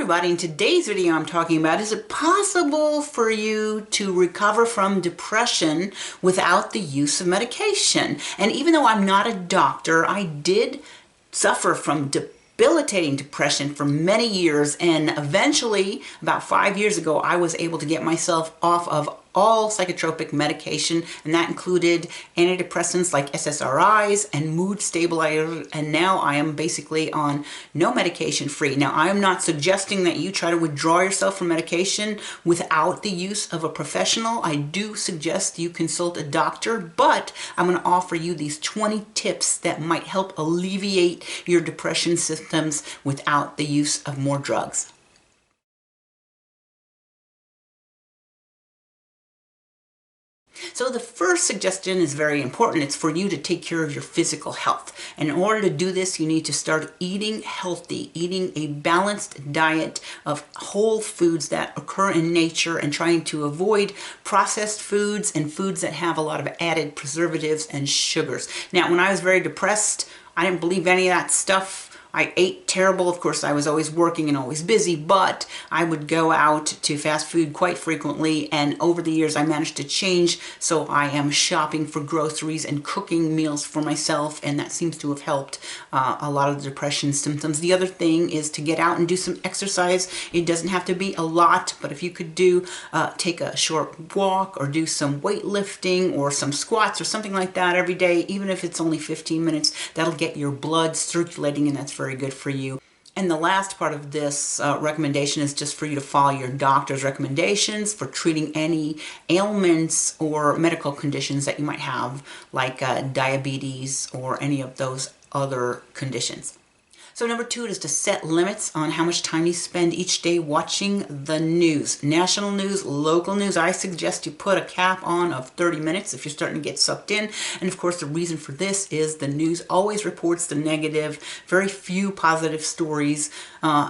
everybody, in today's video I'm talking about, is it possible for you to recover from depression without the use of medication? And even though I'm not a doctor, I did suffer from debilitating depression for many years, and eventually, about 5 years ago, I was able to get myself off of all psychotropic medication, and that included antidepressants like SSRIs and mood stabilizers, and now I am basically on no medication free. Now, I am not suggesting that you try to withdraw yourself from medication without the use of a professional. I do suggest you consult a doctor, but I'm going to offer you these 20 tips that might help alleviate your depression symptoms without the use of more drugs. So the first suggestion is very important. It's for you to take care of your physical health. And in order to do this, you need to start eating healthy, eating a balanced diet of whole foods that occur in nature, and trying to avoid processed foods and foods that have a lot of added preservatives and sugars. Now, when I was very depressed, I didn't believe any of that stuff. I ate terrible. Of course, I was always working and always busy, but I would go out to fast food quite frequently, and over the years I managed to change, so I am shopping for groceries and cooking meals for myself, and that seems to have helped a lot of the depression symptoms. The other thing is to get out and do some exercise. It doesn't have to be a lot, but if you could take a short walk or do some weightlifting or some squats or something like that every day, even if it's only 15 minutes, that'll get your blood circulating, and that's very good for you. And the last part of this recommendation is just for you to follow your doctor's recommendations for treating any ailments or medical conditions that you might have, like diabetes or any of those other conditions. So number 2 is to set limits on how much time you spend each day watching the news. National news, local news. I suggest you put a cap on of 30 minutes if you're starting to get sucked in. And of course, the reason for this is the news always reports the negative, very few positive stories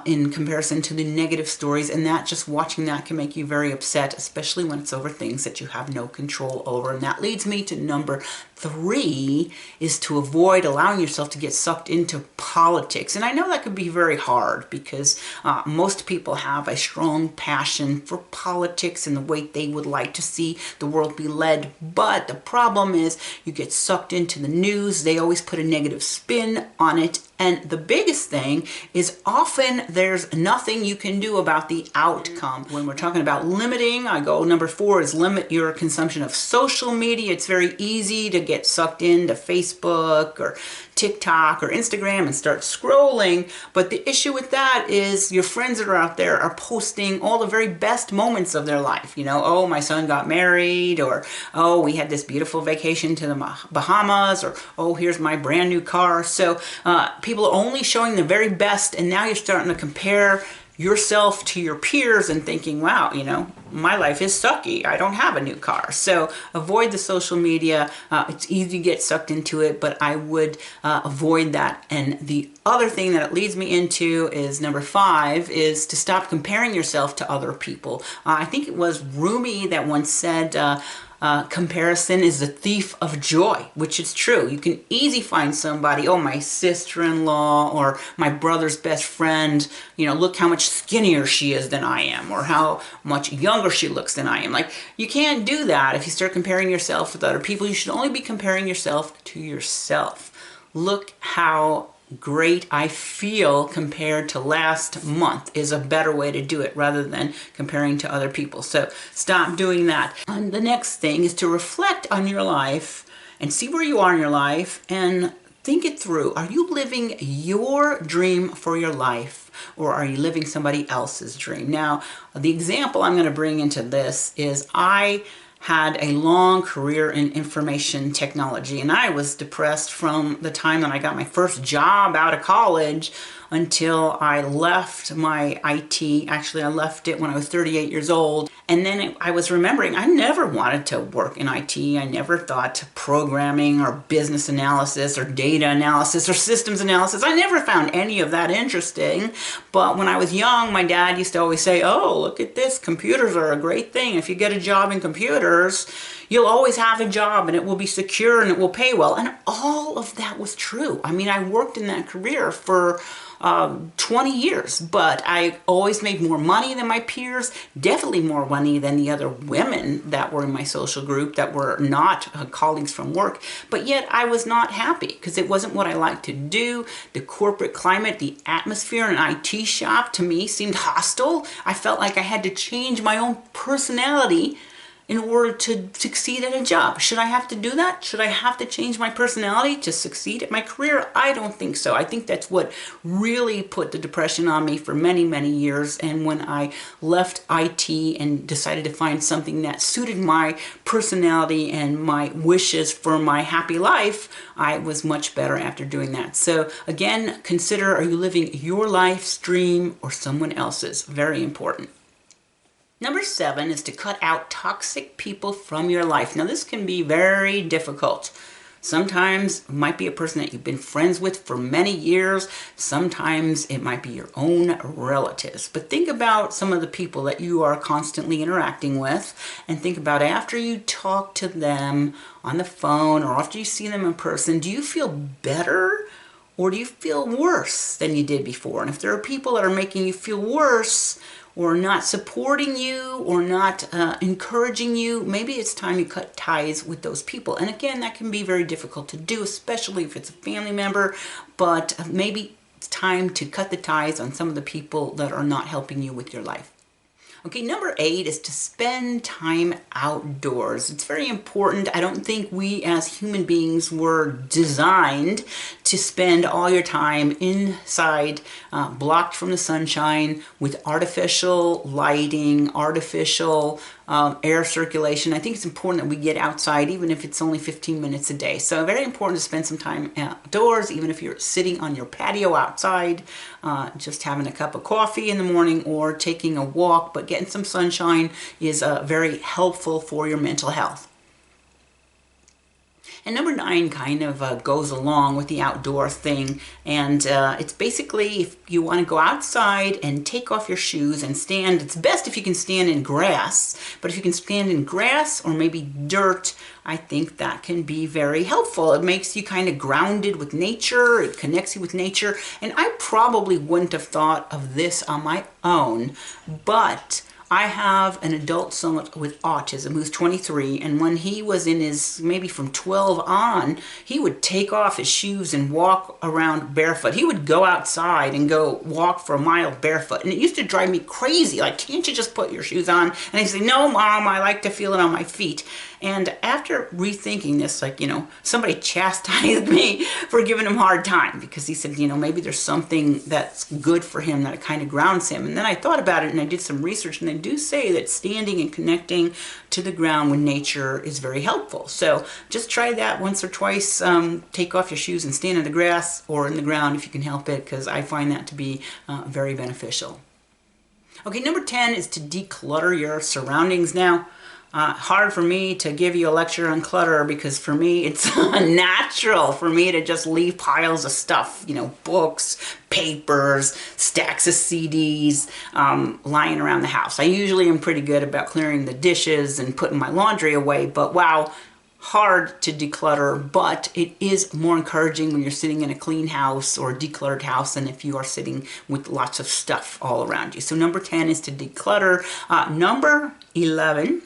in comparison to the negative stories. And that, just watching that, can make you very upset, especially when it's over things that you have no control over. And that leads me to number 3, is to avoid allowing yourself to get sucked into politics. And I know that could be very hard because most people have a strong passion for politics and the way they would like to see the world be led. But the problem is you get sucked into the news. They always put a negative spin on it. And the biggest thing is often there's nothing you can do about the outcome. When we're talking about limiting, I go number 4 is limit your consumption of social media. It's very easy to get sucked into Facebook or TikTok or Instagram and start scrolling. But the issue with that is your friends that are out there are posting all the very best moments of their life. You know, oh, my son got married, or oh, we had this beautiful vacation to the Bahamas, or oh, here's my brand new car. So people are only showing the very best, and now you're starting to compare yourself to your peers and thinking, wow, you know, my life is sucky. I don't have a new car. So avoid the social media. It's easy to get sucked into it, but I would avoid that. And the other thing that it leads me into is number 5, is to stop comparing yourself to other people. I think it was Rumi that once said, comparison is the thief of joy, which is true. You can easily find somebody, oh, my sister-in-law or my brother's best friend, you know, look how much skinnier she is than I am, or how much younger she looks than I am. Like, you can't do that if you start comparing yourself with other people. You should only be comparing yourself to yourself. Look how great I feel compared to last month is a better way to do it, rather than comparing to other people. So stop doing that. And the next thing is to reflect on your life and see where you are in your life and think it through. Are you living your dream for your life, or are you living somebody else's dream? Now, the example I'm going to bring into this is I had a long career in information technology, and I was depressed from the time that I got my first job out of college until I left my IT. Actually, I left it when I was 38 years old. And then I was remembering I never wanted to work in IT. I never thought programming or business analysis or data analysis or systems analysis. I never found any of that interesting. But when I was young, my dad used to always say, oh, look at this. Computers are a great thing. If you get a job in computers, you'll always have a job and it will be secure and it will pay well. And all of that was true. I mean, I worked in that career for 20 years, but I always made more money than my peers, definitely more money than the other women that were in my social group that were not colleagues from work. But yet I was not happy because it wasn't what I liked to do. The corporate climate, the atmosphere in an IT shop to me seemed hostile. I felt like I had to change my own personality in order to succeed at a job. Should I have to do that? Should I have to change my personality to succeed at my career? I don't think so. I think that's what really put the depression on me for many, many years. And when I left IT and decided to find something that suited my personality and my wishes for my happy life, I was much better after doing that. So again, consider, are you living your life's dream or someone else's? Very important. Number 7 is to cut out toxic people from your life. Now this can be very difficult. Sometimes it might be a person that you've been friends with for many years. Sometimes it might be your own relatives. But think about some of the people that you are constantly interacting with, and think about after you talk to them on the phone or after you see them in person, do you feel better or do you feel worse than you did before? And if there are people that are making you feel worse, or not supporting you, or not encouraging you, maybe it's time you cut ties with those people. And again, that can be very difficult to do, especially if it's a family member, but maybe it's time to cut the ties on some of the people that are not helping you with your life. Okay, number 8 is to spend time outdoors. It's very important. I don't think we as human beings were designed to spend all your time inside, blocked from the sunshine, with artificial lighting, artificial air circulation. I think it's important that we get outside, even if it's only 15 minutes a day. So very important to spend some time outdoors, even if you're sitting on your patio outside, just having a cup of coffee in the morning or taking a walk, but getting some sunshine is very helpful for your mental health. And number 9 kind of goes along with the outdoor thing, and it's basically if you want to go outside and take off your shoes and stand, it's best if you can stand in grass, but if you can stand in grass or maybe dirt, I think that can be very helpful. It makes you kind of grounded with nature, it connects you with nature, and I probably wouldn't have thought of this on my own, but I have an adult son with autism who's 23, and when he was in his, maybe from 12 on, he would take off his shoes and walk around barefoot. He would go outside and go walk for a mile barefoot, and it used to drive me crazy. Like, can't you just put your shoes on? And I'd say, no, Mom, I like to feel it on my feet. And after rethinking this, like, somebody chastised me for giving him a hard time because he said, maybe there's something that's good for him that kind of grounds him. And then I thought about it and I did some research, and they do say that standing and connecting to the ground with nature is very helpful. So just try that once or twice. Take off your shoes and stand in the grass or in the ground if you can help it, because I find that to be very beneficial. Okay, number 10 is to declutter your surroundings. Now, hard for me to give you a lecture on clutter because for me it's natural for me to just leave piles of stuff, books, papers, stacks of CDs lying around the house. I usually am pretty good about clearing the dishes and putting my laundry away, but wow, hard to declutter, but it is more encouraging when you're sitting in a clean house or a decluttered house than if you are sitting with lots of stuff all around you. So number 10 is to declutter. Number 11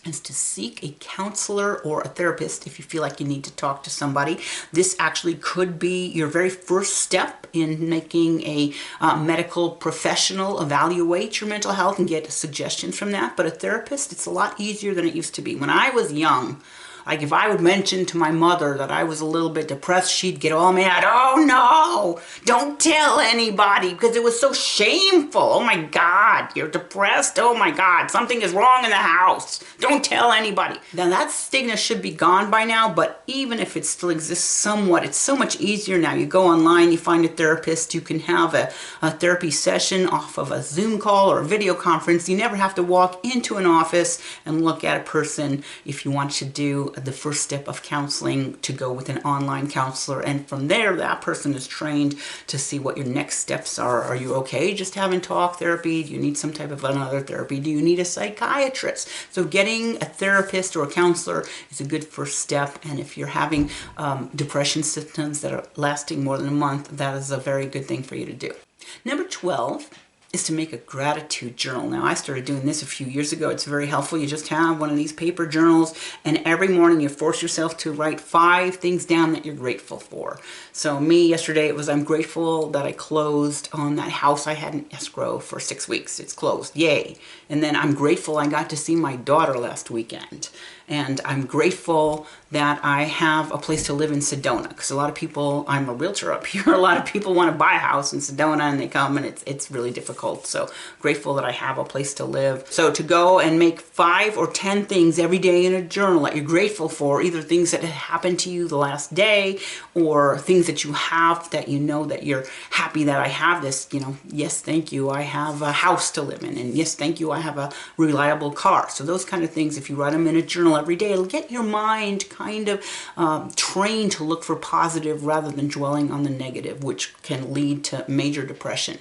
is to seek a counselor or a therapist if you feel like you need to talk to somebody. This actually could be your very first step in making a medical professional evaluate your mental health and get suggestions from that. But a therapist, it's a lot easier than it used to be. When I was young, like if I would mention to my mother that I was a little bit depressed, she'd get all mad. Oh no, don't tell anybody, because it was so shameful. Oh my God, you're depressed? Oh my God, something is wrong in the house. Don't tell anybody. Now that stigma should be gone by now, but even if it still exists somewhat, it's so much easier now. You go online, you find a therapist, you can have a therapy session off of a Zoom call or a video conference. You never have to walk into an office and look at a person if you want to do the first step of counseling to go with an online counselor. And from there, that person is trained to see what your next steps are. Are you okay just having talk therapy? Do you need some type of another therapy? Do you need a psychiatrist? So getting a therapist or a counselor is a good first step. And if you're having depression symptoms that are lasting more than a month, that is a very good thing for you to do. Number 12 is to make a gratitude journal. Now, I started doing this a few years ago. It's very helpful. You just have one of these paper journals, and every morning you force yourself to write 5 things down that you're grateful for. So me, yesterday, it was I'm grateful that I closed on that house I had in escrow for 6 weeks. It's closed. Yay. And then I'm grateful I got to see my daughter last weekend. And I'm grateful that I have a place to live in Sedona, because a lot of people, I'm a realtor up here, a lot of people want to buy a house in Sedona and they come and it's really difficult. So grateful that I have a place to live. So to go and make 5 or 10 things every day in a journal that you're grateful for, either things that have happened to you the last day or things that you have that you know that you're happy that I have this, you know, yes, thank you, I have a house to live in, and yes, thank you, I have a reliable car. So those kind of things, if you write them in a journal every day, it'll get your mind kind of trained to look for positive rather than dwelling on the negative, which can lead to major depression.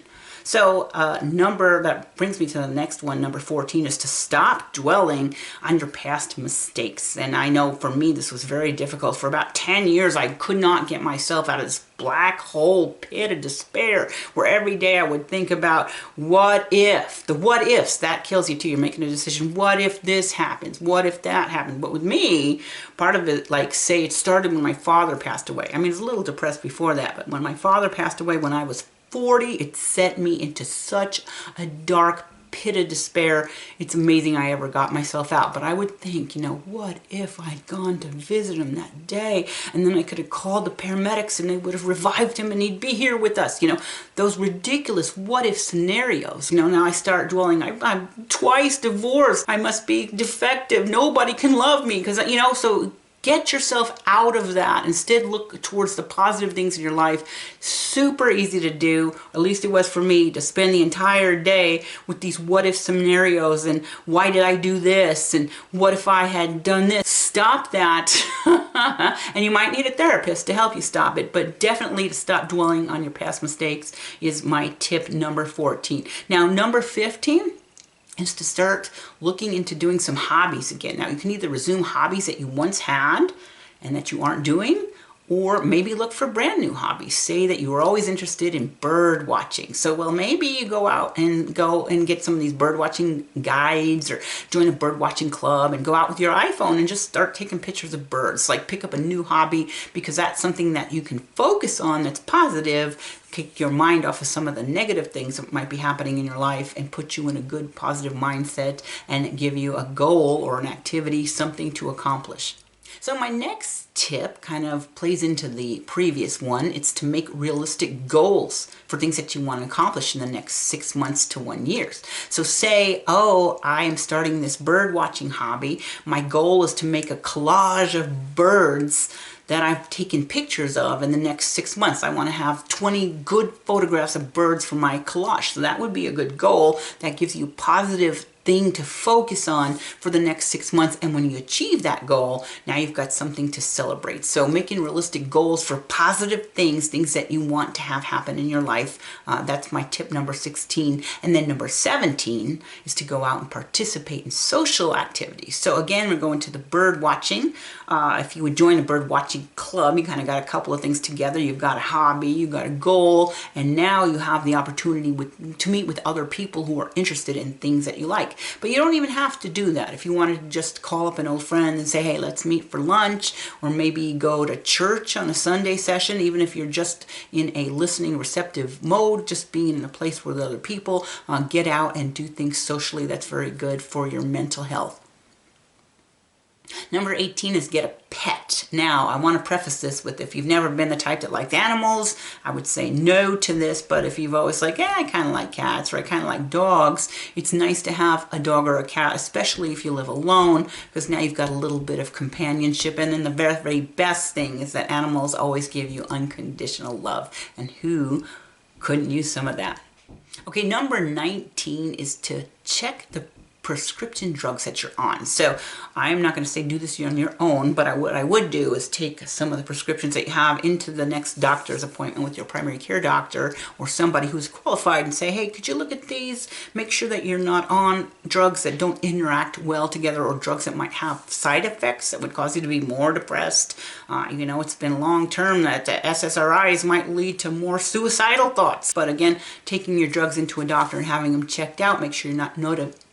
So that brings me to the next one, number 14, is to stop dwelling on your past mistakes. And I know for me, this was very difficult. For about 10 years, I could not get myself out of this black hole pit of despair where every day I would think about what if. The what ifs, that kills you too. You're making a decision. What if this happens? What if that happens? But with me, part of it, like say it started when my father passed away. I mean, I was a little depressed before that, but when my father passed away when I was 40, it sent me into such a dark pit of despair. It's amazing I ever got myself out. But I would think, you know, what if I'd gone to visit him that day, and then I could have called the paramedics and they would have revived him and he'd be here with us. You know, those ridiculous what if scenarios. You know, now I start dwelling, I'm twice divorced, I must be defective, nobody can love me, because, you know, so get yourself out of that. Instead, look towards the positive things in your life. Super easy to do, at least it was for me, to spend the entire day with these what if scenarios and why did I do this and what if I had done this. Stop that. And you might need a therapist to help you stop it, but definitely to stop dwelling on your past mistakes is my tip number 14. Now, number 15 is to start looking into doing some hobbies again. Now, you can either resume hobbies that you once had and that you aren't doing, or maybe look for brand new hobbies. Say that you were always interested in bird watching. So, well, maybe you go out and get some of these bird watching guides or join a bird watching club and go out with your iPhone and just start taking pictures of birds. Like pick up a new hobby, because that's something that you can focus on that's positive, kick your mind off of some of the negative things that might be happening in your life and put you in a good positive mindset and give you a goal or an activity, something to accomplish. So my next tip kind of plays into the previous one. It's to make realistic goals for things that you want to accomplish in the next 6 months to 1 year. So say, oh, I am starting this bird watching hobby. My goal is to make a collage of birds that I've taken pictures of in the next 6 months. I want to have 20 good photographs of birds for my collage. So that would be a good goal that gives you positive thing to focus on for the next 6 months. And when you achieve that goal, now you've got something to celebrate. So making realistic goals for positive things that you want to have happen in your life, that's my tip number 16. And then number 17 is to go out and participate in social activities. So again, we're going to the bird watching. If you would join a bird watching club, you kind of got a couple of things together. You've got a hobby, you've got a goal, and now you have the opportunity to meet with other people who are interested in things that you like. But you don't even have to do that. If you wanted to just call up an old friend and say, hey, let's meet for lunch, or maybe go to church on a Sunday session, even if you're just in a listening, receptive mode, just being in a place with other people, get out and do things socially. That's very good for your mental health. Number 18 is get a pet. Now, I want to preface this with, if you've never been the type that likes animals, I would say no to this. But if you've always like, I kind of like cats, or I kind of like dogs, it's nice to have a dog or a cat, especially if you live alone, because now you've got a little bit of companionship. And then the very, very best thing is that animals always give you unconditional love. And who couldn't use some of that? Okay, number 19 is to check the prescription drugs that you're on. So I'm not going to say do this on your own, but what I would do is take some of the prescriptions that you have into the next doctor's appointment with your primary care doctor or somebody who's qualified and say, hey, could you look at these? Make sure that you're not on drugs that don't interact well together or drugs that might have side effects that would cause you to be more depressed. You know, it's been long term that SSRIs might lead to more suicidal thoughts. But again, taking your drugs into a doctor and having them checked out, make sure you're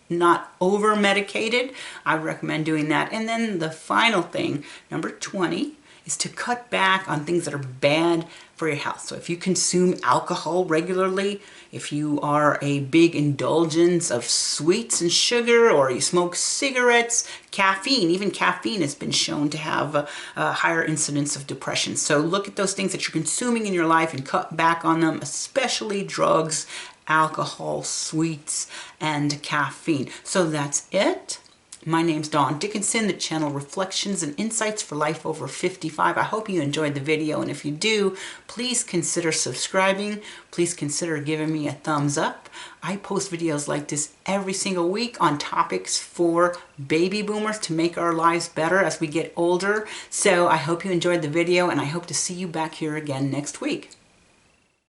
not over medicated. I recommend doing that. And then the final thing, number 20, is to cut back on things that are bad for your health. So if you consume alcohol regularly, if you are a big indulgence of sweets and sugar, or you smoke cigarettes, caffeine, even caffeine has been shown to have a higher incidence of depression. So look at those things that you're consuming in your life and cut back on them, especially drugs, alcohol, sweets, and caffeine. So that's it. My name's Dawn Dickinson, the channel Reflections and Insights for Life Over 55. I hope you enjoyed the video, and if you do, please consider subscribing. Please consider giving me a thumbs up. I post videos like this every single week on topics for baby boomers to make our lives better as we get older. So I hope you enjoyed the video, and I hope to see you back here again next week.